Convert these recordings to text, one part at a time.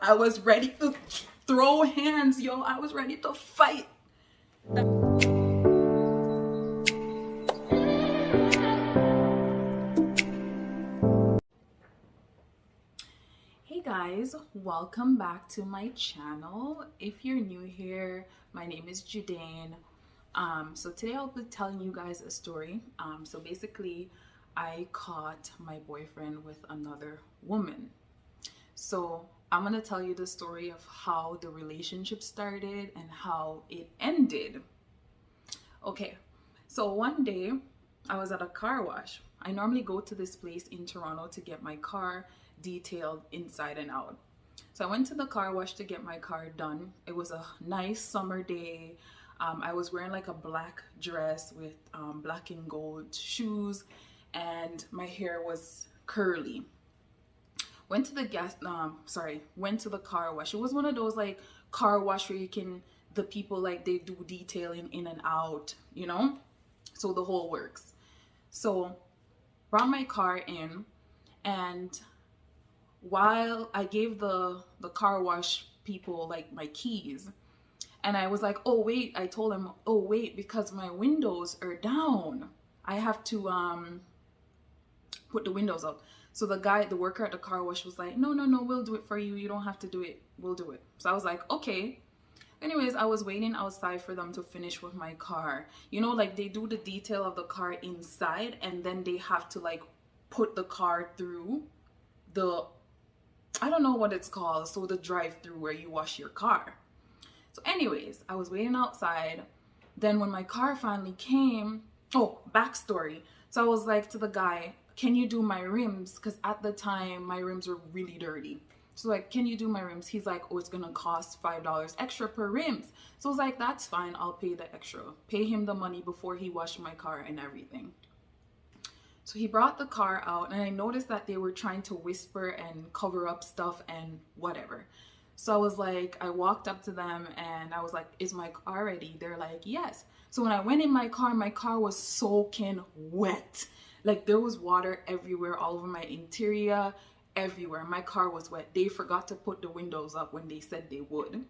I was ready to throw hands, yo. I was ready to fight. Hey guys, welcome back to my channel. If you're new here, my name is Judane. So today I'll be telling you guys a story. So basically, I caught my boyfriend with another woman. So I'm gonna tell you the story of how the relationship started and how it ended. Okay, so one day I was at a car wash. I normally go to this place in Toronto to get my car detailed inside and out. So I went to the car wash to get my car done. It was a nice summer day. I was wearing like a black dress with black and gold shoes, and my hair was curly. Went to the car wash. It was one of those like car wash where the people like they do detailing in and out, you know? So the whole works. So brought my car in, and while I gave the car wash people like my keys, and I was like, oh wait, I told him, oh wait, because my windows are down, I have to put the windows up. So the worker at the car wash was like, no, we'll do it for you. You don't have to do it. We'll do it. So I was like, okay. Anyways, I was waiting outside for them to finish with my car. You know, like they do the detail of the car inside, and then they have to like put the car through I don't know what it's called. So the drive-through where you wash your car. So anyways, I was waiting outside. Then when my car finally came, oh, backstory. So I was like to the guy, can you do my rims? Because at the time, my rims were really dirty. So like, can you do my rims? He's like, oh, it's gonna cost $5 extra per rims. So I was like, that's fine, I'll pay the extra. Pay him the money before he washed my car and everything. So he brought the car out, and I noticed that they were trying to whisper and cover up stuff and whatever. So I was like, I walked up to them and I was like, is my car ready? They're like, yes. So when I went in my car was soaking wet. Like there was water everywhere, all over my interior, everywhere. My car was wet. They forgot to put the windows up when they said they would.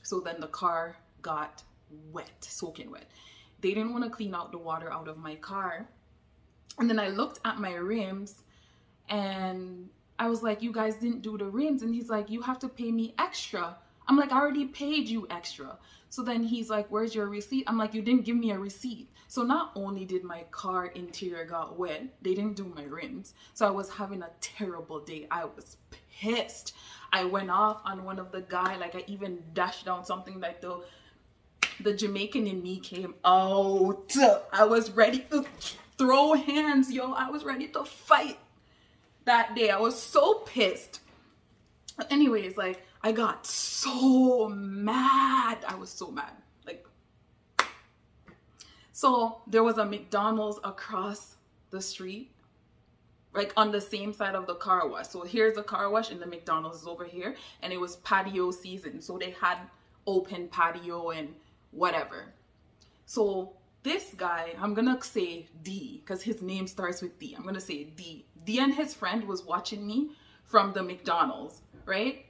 So then the car got wet, soaking wet. They didn't want to clean out the water out of my car. And then I looked at my rims and I was like, you guys didn't do the rims. And he's like, you have to pay me extra. I'm like, I already paid you extra. So then he's like, where's your receipt? I'm like, you didn't give me a receipt. So not only did my car interior got wet, they didn't do my rims. So I was having a terrible day. I was pissed. I went off on one of the guy, like I even dashed down something like the Jamaican in me came out. I was ready to throw hands, yo. I was ready to fight that day. I was so pissed. Anyways, like I got so mad. I was so mad. Like, so there was a McDonald's across the street, like on the same side of the car wash. So here's the car wash and the McDonald's is over here, and it was patio season. So they had open patio and whatever. So this guy, I'm gonna say D because his name starts with D. I'm gonna say D. D and his friend was watching me from the McDonald's, right?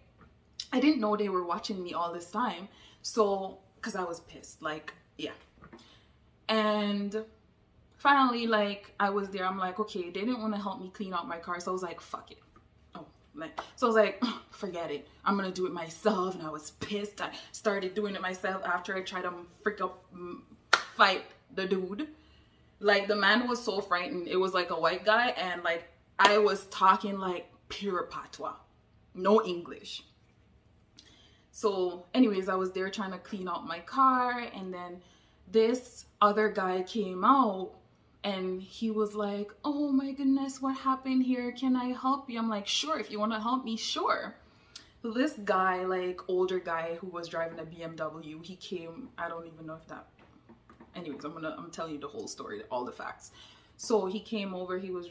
I didn't know they were watching me all this time. So, because I was pissed, like, yeah. And finally, like, I was there. I'm like, okay, they didn't want to help me clean out my car. So I was like, fuck it. So I was like, forget it. I'm gonna do it myself. And I was pissed. I started doing it myself after I tried to fight the dude. Like the man was so frightened. It was like a white guy, and like I was talking like pure patois, no English. So anyways, I was there trying to clean out my car, and then this other guy came out and he was like, oh my goodness, what happened here? Can I help you? I'm like, sure, if you want to help me, sure. So this guy, like older guy who was driving a BMW, he came, I don't even know if that, anyways, I'm telling you the whole story, all the facts. So he came over, he was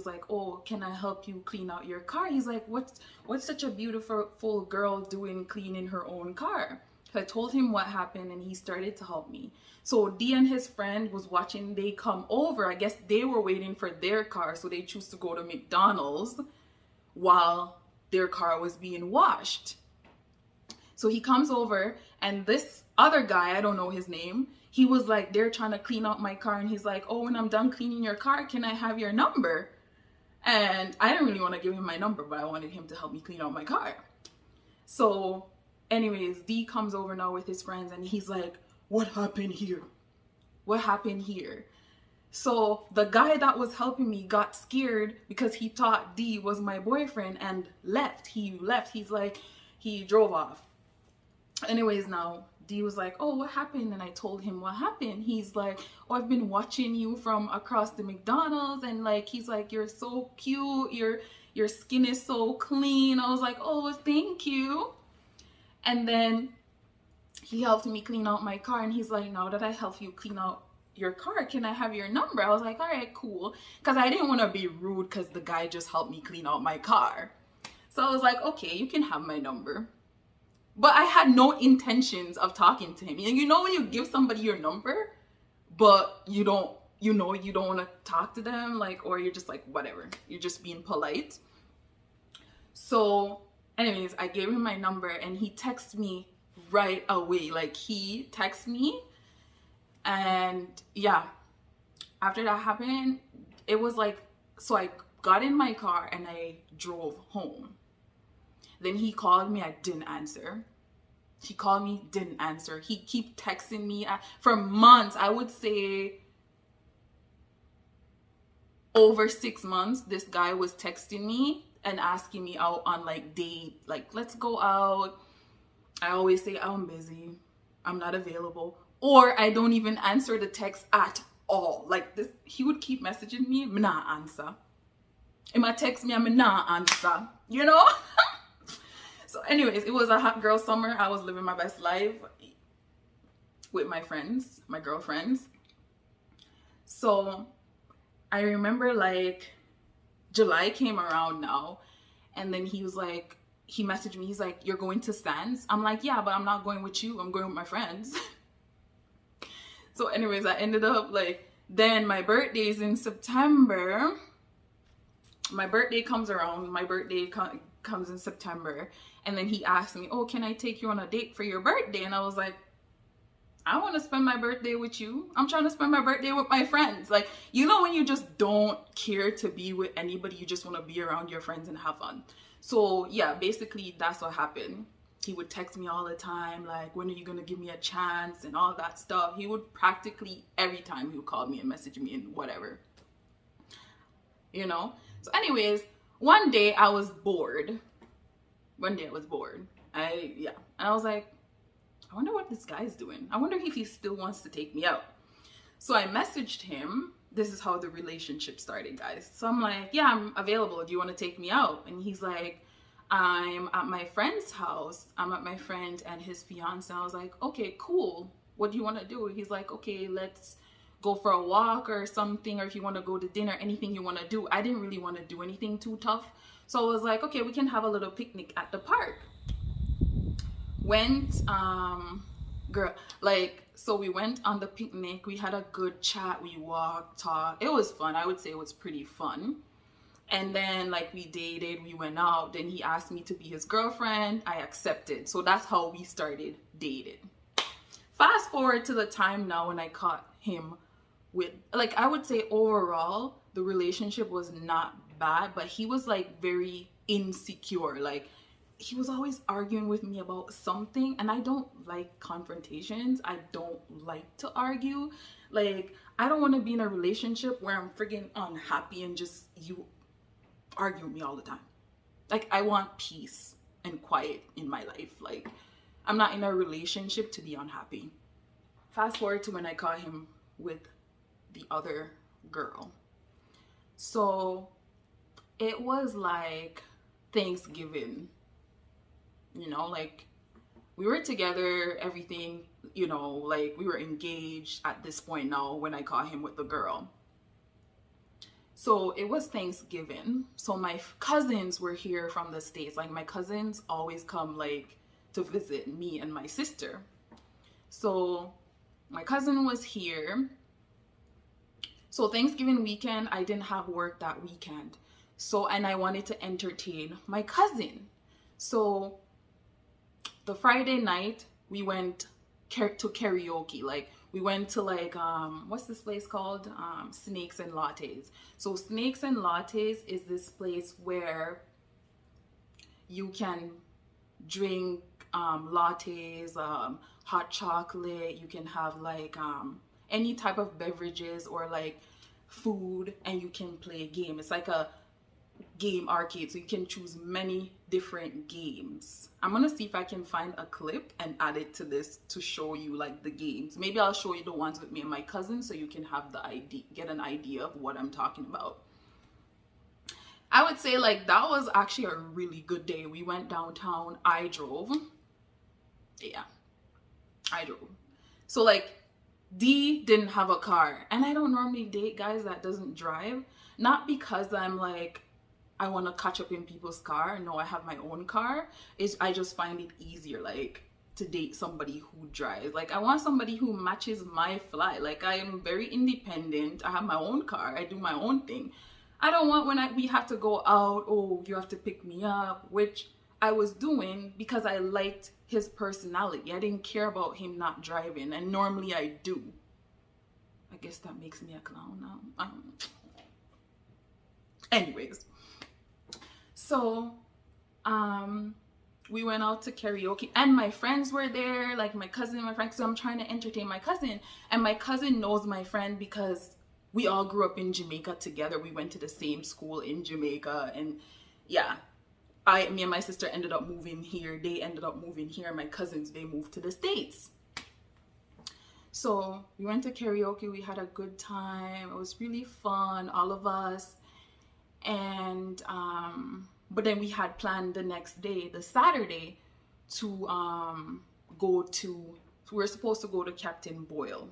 like, oh, can I help you clean out your car? He's like, what's such a beautiful girl doing cleaning her own car? So I told him what happened, and he started to help me. So D and his friend was watching, they come over. I guess they were waiting for their car, so they choose to go to McDonald's while their car was being washed. So he comes over, and this other guy, I don't know his name, he was like, they're trying to clean out my car, and he's like, oh, when I'm done cleaning your car, can I have your number? And I didn't really want to give him my number, but I wanted him to help me clean out my car. So anyways, D comes over now with his friends, and he's like, what happened here? What happened here? So the guy that was helping me got scared because he thought D was my boyfriend and left. He left. He's like, he drove off. Anyways, now D was like, oh, what happened? And I told him what happened. He's like, oh, I've been watching you from across the McDonald's, and like, he's like, you're so cute. Your skin is so clean. I was like, oh, thank you. And then he helped me clean out my car, and he's like, now that I help you clean out your car, can I have your number? I was like, all right, cool. Because I didn't want to be rude because the guy just helped me clean out my car. So I was like, okay, you can have my number. But I had no intentions of talking to him. And you know when you give somebody your number, but you don't want to talk to them, like, or you're just like, whatever. You're just being polite. So anyways, I gave him my number, and he texted me right away. Like, he texted me, and yeah, after that happened, it was like, so I got in my car and I drove home. Then he called me, I didn't answer. He called me, didn't answer. He kept texting me for months. I would say over 6 months, this guy was texting me and asking me out on like date, like, let's go out. I always say, I'm busy, I'm not available. Or I don't even answer the text at all. Like this, he would keep messaging me, I'm not answer. He might text me, I'm not answer, you know? So anyways, it was a hot girl summer. I was living my best life with my friends, my girlfriends. So I remember like July came around now, and then he was like, he messaged me, he's like, you're going to Sands? I'm like, yeah, but I'm not going with you, I'm going with my friends. So anyways, I ended up like, then my birthday is in September. My birthday comes around, my birthday comes in September, and then he asked me, oh, can I take you on a date for your birthday? And I was like, I want to spend my birthday with you. I'm trying to spend my birthday with my friends. Like, you know when you just don't care to be with anybody, you just want to be around your friends and have fun. So yeah, basically that's what happened. He would text me all the time, like, when are you going to give me a chance and all that stuff. He would practically every time he would call me and message me and whatever, you know. So anyways, one day I was bored. And I was like, I wonder what this guy's doing. I wonder if he still wants to take me out. So I messaged him. This is how the relationship started, guys. So I'm like, yeah, I'm available. Do you want to take me out? And he's like, I'm at my friend's house. I'm at my friend and his fiance. I was like, okay, cool. What do you want to do? He's like, okay, let's go for a walk or something, or if you want to go to dinner, anything you want to do. I didn't really want to do anything too tough. So I was like, okay, we can have a little picnic at the park. Went, so we went on the picnic. We had a good chat. We walked, talked. It was fun. I would say it was pretty fun. And then like we dated, we went out. Then he asked me to be his girlfriend. I accepted. So that's how we started dating. Fast forward to the time now when I caught him with, like, I would say overall, the relationship was not bad, but he was like very insecure. Like, he was always arguing with me about something, and I don't like confrontations. I don't like to argue. Like, I don't want to be in a relationship where I'm freaking unhappy and just you argue with me all the time. Like, I want peace and quiet in my life. Like, I'm not in a relationship to be unhappy. Fast forward to when I caught him with the other girl. So it was like Thanksgiving, you know, like we were together, everything, you know, like we were engaged at this point now when I caught him with the girl. So it was Thanksgiving. So my cousins were here from the States. Like, my cousins always come like to visit me and my sister. So my cousin was here. So Thanksgiving weekend, I didn't have work that weekend. So, and I wanted to entertain my cousin. So the Friday night we went to karaoke. Like we went to like what's this place called? Snakes and Lattes. So Snakes and Lattes is this place where you can drink lattes, hot chocolate. You can have like any type of beverages or like food, and you can play a game. It's like a game arcade, so you can choose many different games. I'm gonna see if I can find a clip and add it to this to show you like the games. Maybe I'll show you the ones with me and my cousin so you can have the idea, get an idea of what I'm talking about. I would say like that was actually a really good day. We went downtown. I drove. Yeah, I drove. So like D didn't have a car, and I don't normally date guys that doesn't drive. Not because I'm like I want to catch up in people's car. No, I have my own car. I just find it easier like to date somebody who drives. Like I want somebody who matches my fly. Like I am very independent. I have my own car. I do my own thing. I don't want when we have to go out, oh, you have to pick me up, which I was doing because I liked his personality. I didn't care about him not driving, and normally I do. I guess that makes me a clown now. Anyways, so we went out to karaoke, and my friends were there, like my cousin and my friend. So I'm trying to entertain my cousin, and my cousin knows my friend because we all grew up in Jamaica together. We went to the same school in Jamaica, and yeah, me and my sister ended up moving here. They ended up moving here. My cousins, they moved to the States. So we went to karaoke. We had a good time. It was really fun, all of us. And but then we had planned the next day, the Saturday, to go to. We were supposed to go to Captain Boyle.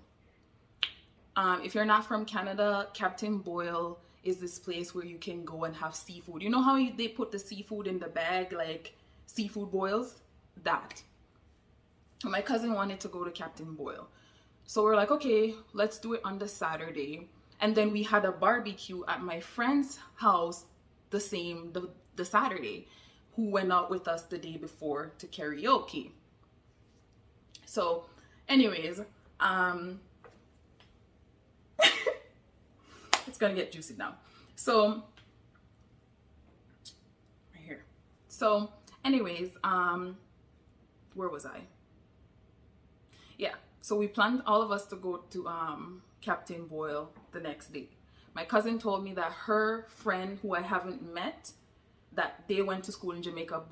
If you're not from Canada, Captain Boyle is this place where you can go and have seafood. You know how they put the seafood in the bag, like seafood boils? That. My cousin wanted to go to Captain Boyle. So we're like, okay, let's do it on the Saturday. And then we had a barbecue at my friend's house the Saturday, who went out with us the day before to karaoke. So anyways, it's gonna get juicy now. So right here. So anyways, where was I? Yeah, so we planned all of us to go to Captain Boyle the next day. My cousin told me that her friend, who I haven't met, that they went to school in Jamaica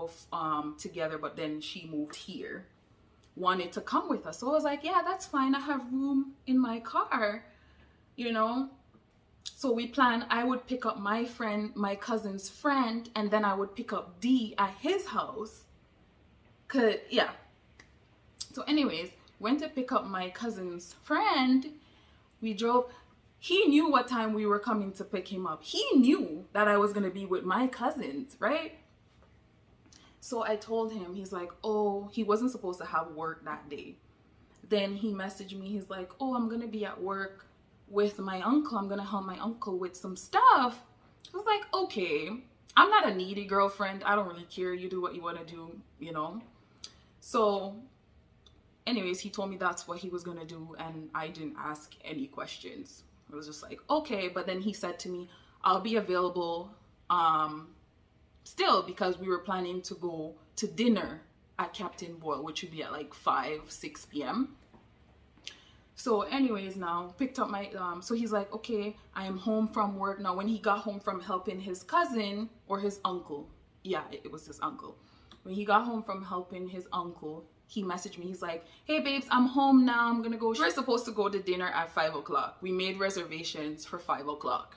together, but then she moved here, wanted to come with us. So I was like, yeah, that's fine. I have room in my car, you know. So we planned I would pick up my friend, my cousin's friend, and then I would pick up D at his house. Yeah. So anyways, went to pick up my cousin's friend. We drove. He knew what time we were coming to pick him up. He knew that I was going to be with my cousins, right? So I told him, he's like, oh, he wasn't supposed to have work that day. Then he messaged me. He's like, oh, I'm going to be at work with my uncle. I'm going to help my uncle with some stuff. I was like, okay, I'm not a needy girlfriend. I don't really care. You do what you want to do, you know? So anyways, he told me that's what he was going to do. And I didn't ask any questions. I was just like, okay. But then he said to me, I'll be available still, because we were planning to go to dinner at Captain Boyle, which would be at like 5-6 p.m. So anyways, now picked up my, so he's like, okay, I am home from work. Now, when he got home from helping his cousin or his uncle, yeah, it was his uncle. When he got home from helping his uncle, he messaged me. He's like, hey babes, I'm home now. I'm going to go. We're supposed to go to dinner at 5 o'clock. We made reservations for 5 o'clock.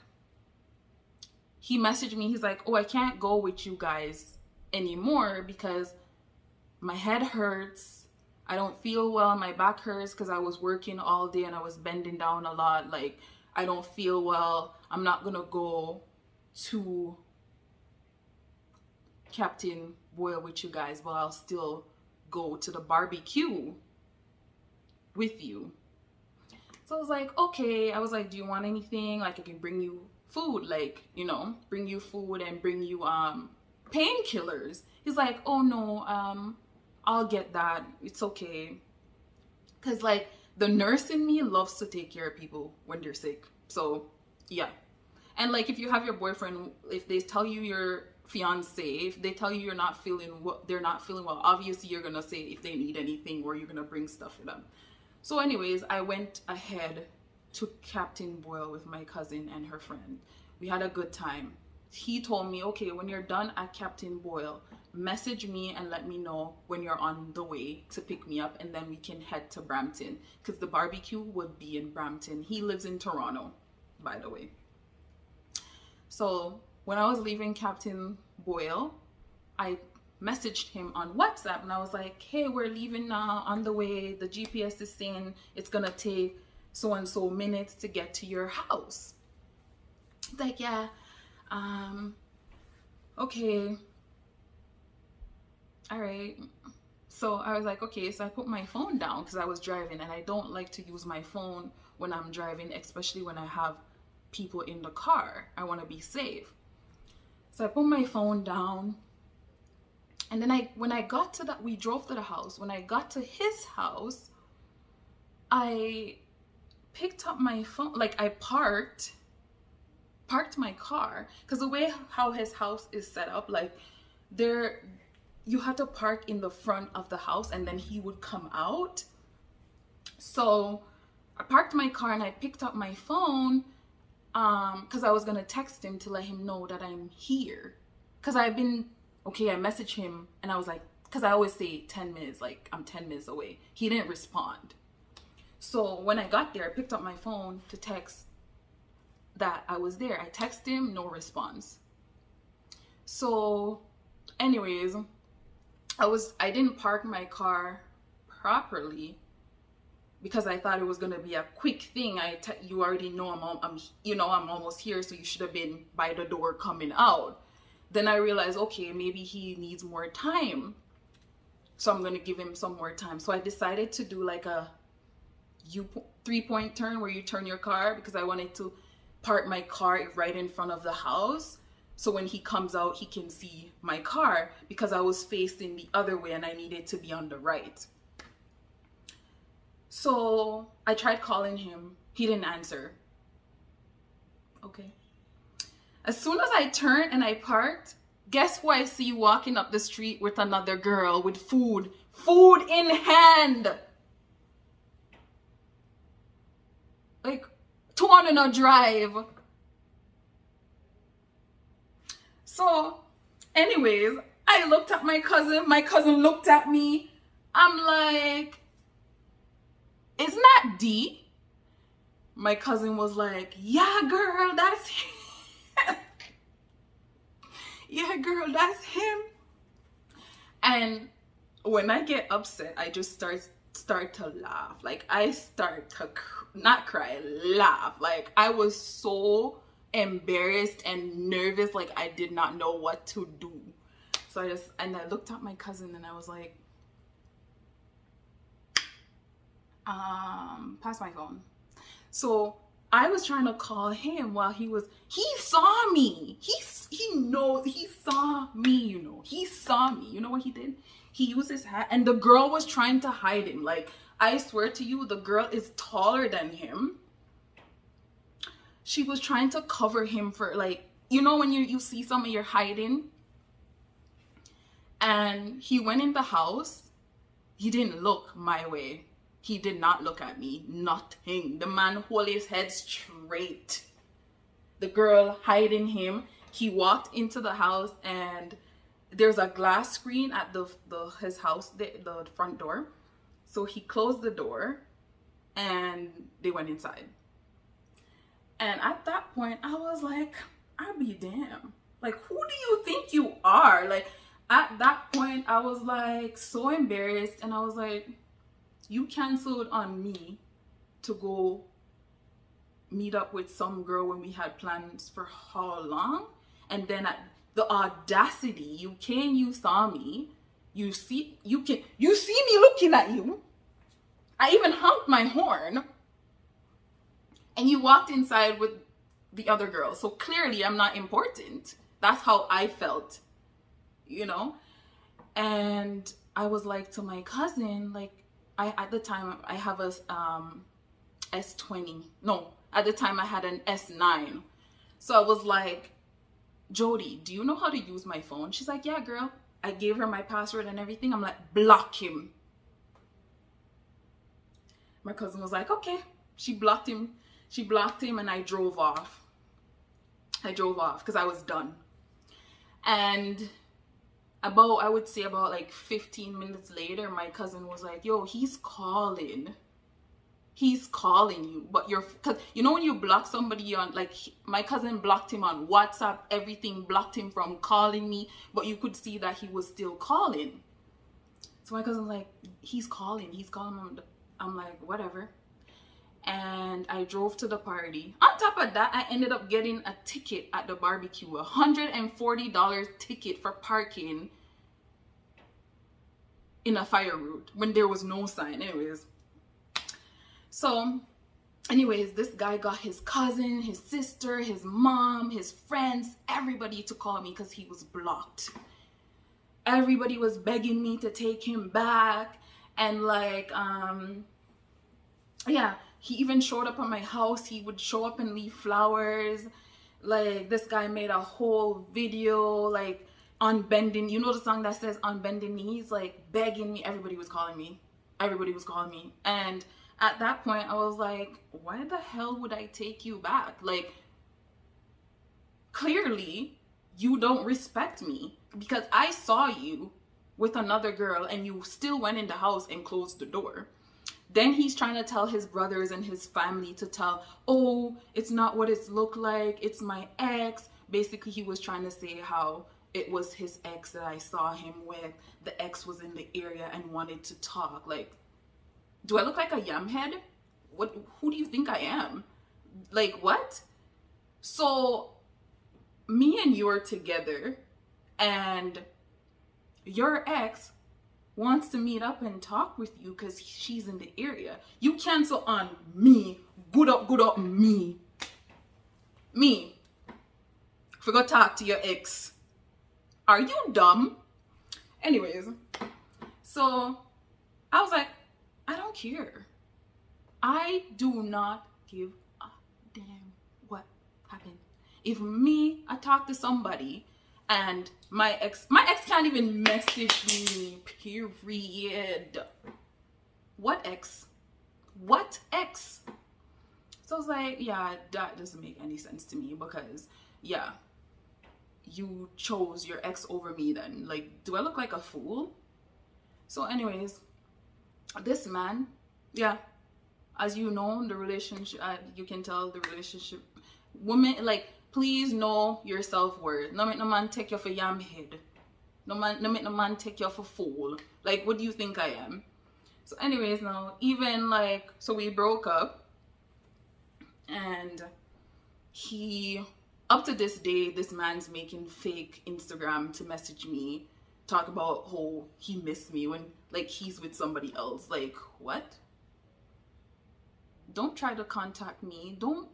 He messaged me. He's like, oh, I can't go with you guys anymore because my head hurts. I don't feel well. My back hurts because I was working all day and I was bending down a lot. Like, I don't feel well. I'm not going to go to Captain Boyle with you guys, but I'll still go to the barbecue with you. So I was like, okay. I was like, do you want anything? Like, I can bring you food, like, you know, bring you food and bring you painkillers. He's like, oh no, I'll get that. It's okay. Because, like, the nurse in me loves to take care of people when they're sick. So, yeah. And, like, if you have your boyfriend, if they tell you your fiance, if they tell you you're not feeling what they're not feeling well, obviously you're gonna say if they need anything, or you're gonna bring stuff for them. So anyways, I went ahead to Captain Boyle with my cousin and her friend. We had a good time. He told me, okay, when you're done at Captain Boyle, message me and let me know when you're on the way to pick me up, and then we can head to Brampton, because the barbecue would be in Brampton. He lives in Toronto, by the way. So when I was leaving Captain Boyle, I messaged him on WhatsApp and I was like, hey, we're leaving now, on the way. The GPS is saying it's gonna take so and so minutes to get to your house. He's like, yeah, okay, all right. So I was like, okay. So I put my phone down because I was driving, and I don't like to use my phone when I'm driving, especially when I have people in the car. I want to be safe. So I put my phone down, and then when I got to that, we drove to the house. When I got to his house, I picked up my phone, like I parked my car, because the way how his house is set up, like there, you had to park in the front of the house and then he would come out. So I parked my car and I picked up my phone because I was gonna text him to let him know that I'm here, because I messaged him and I was like, because I always say 10 minutes, like I'm 10 minutes away. He didn't respond. So when I got there, I picked up my phone to text that I was there. I texted him, no response. So anyways, I didn't park my car properly because I thought it was gonna be a quick thing. You already know I'm almost here, so you should have been by the door coming out. Then I realized, okay, maybe he needs more time, so I'm gonna give him some more time. So I decided to do like a 3-point turn where you turn your car, because I wanted to park my car right in front of the house, so when he comes out he can see my car, because I was facing the other way and I needed to be on the right. So I tried calling him. He didn't answer. Okay. As soon as I turned and I parked, guess who I see walking up the street with another girl with food in hand. Like 200 drive. So anyways, I looked at my cousin looked at me. I'm like, isn't that D? My cousin was like, yeah girl, that's him. Yeah girl, that's him. And when I get upset, I just start to laugh. Like I start to not cry, laugh. Like I was so embarrassed and nervous, like I did not know what to do. So I looked at my cousin and I was like, pass my phone. So I was trying to call him while he saw me. He saw me, he saw me. You know what he did? He used his hat, and the girl was trying to hide him. Like, I swear to you, the girl is taller than him. She was trying to cover him for, like, when you see someone you're hiding. And he went in the house. He didn't look my way. He did not look at me. Nothing. The man held his head straight. The girl hiding him. He walked into the house, and there's a glass screen at his house, the front door. So he closed the door and they went inside. And at that point, I was like, I'll be damned. Like, who do you think you are? Like, at that point, I was like so embarrassed, and I was like, you canceled on me to go meet up with some girl when we had plans for how long? And then the audacity, you saw me, you see me looking at you. I even honked my horn, and you walked inside with the other girl. So clearly I'm not important. That's how I felt, And I was like to my cousin, like, at the time I have a S20. No, at the time I had an S9. So I was like, Jody, do you know how to use my phone? She's like, yeah, girl. I gave her my password and everything. I'm like, block him. My cousin was like, okay. She blocked him. She blocked him and I drove off. I drove off because I was done. And I would say about like 15 minutes later, my cousin was like, yo, he's calling. He's calling you. But because you know when you block somebody on, like, my cousin blocked him on WhatsApp, everything, blocked him from calling me, but you could see that he was still calling. So my cousin's like, he's calling. I'm like, whatever. And I drove to the party. On top of that, I ended up getting a ticket at the barbecue, $140 ticket for parking in a fire route when there was no sign. Anyways, this guy got his cousin, his sister, his mom, his friends, everybody to call me because he was blocked. Everybody was begging me to take him back. And like, yeah, he even showed up at my house. He would show up and leave flowers. Like, this guy made a whole video, like, on bending, you know the song that says on bending knees, like, begging me. Everybody was calling me. And at that point, I was like, why the hell would I take you back? Like, clearly, you don't respect me because I saw you with another girl and you still went in the house and closed the door. Then he's trying to tell his brothers and his family to tell, oh, it's not what it's looked like. It's my ex. Basically, he was trying to say how it was his ex that I saw him with. The ex was in the area and wanted to talk. Like, do I look like a yam head? Who do you think I am? Like, what? So me and you are together and your ex wants to meet up and talk with you because she's in the area. You cancel on me. Good up me. Me. Forgot to talk to your ex. Are you dumb? Anyways, so I was like, I don't care. I do not give a damn what happened. If I talk to somebody and my ex can't even message me, period. What ex? So I was like, yeah, that doesn't make any sense to me because, yeah, you chose your ex over me then. Like, do I look like a fool? So anyways, this man, yeah, as you know, the relationship, you can tell the relationship, woman, like, please know your self-worth. No make no man take you for yam head. No make no man take you for fool. Like, what do you think I am? So anyways, now, even like, so we broke up and up to this day, this man's making fake Instagram to message me, talk about how he missed me when, like, he's with somebody else. Like, what? Don't try to contact me. Don't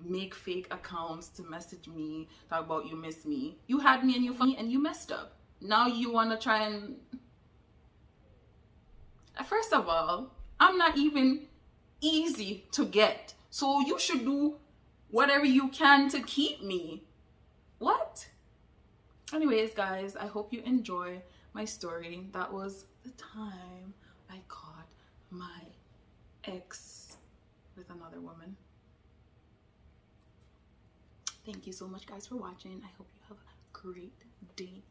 make fake accounts to message me, talk about you miss me. You had me and you messed up. Now you want to try and... First of all, I'm not even easy to get. So you should do whatever you can to keep me. What? Anyways, guys, I hope you enjoy my story. That was the time I caught my ex with another woman. Thank you so much, guys, for watching. I hope you have a great day.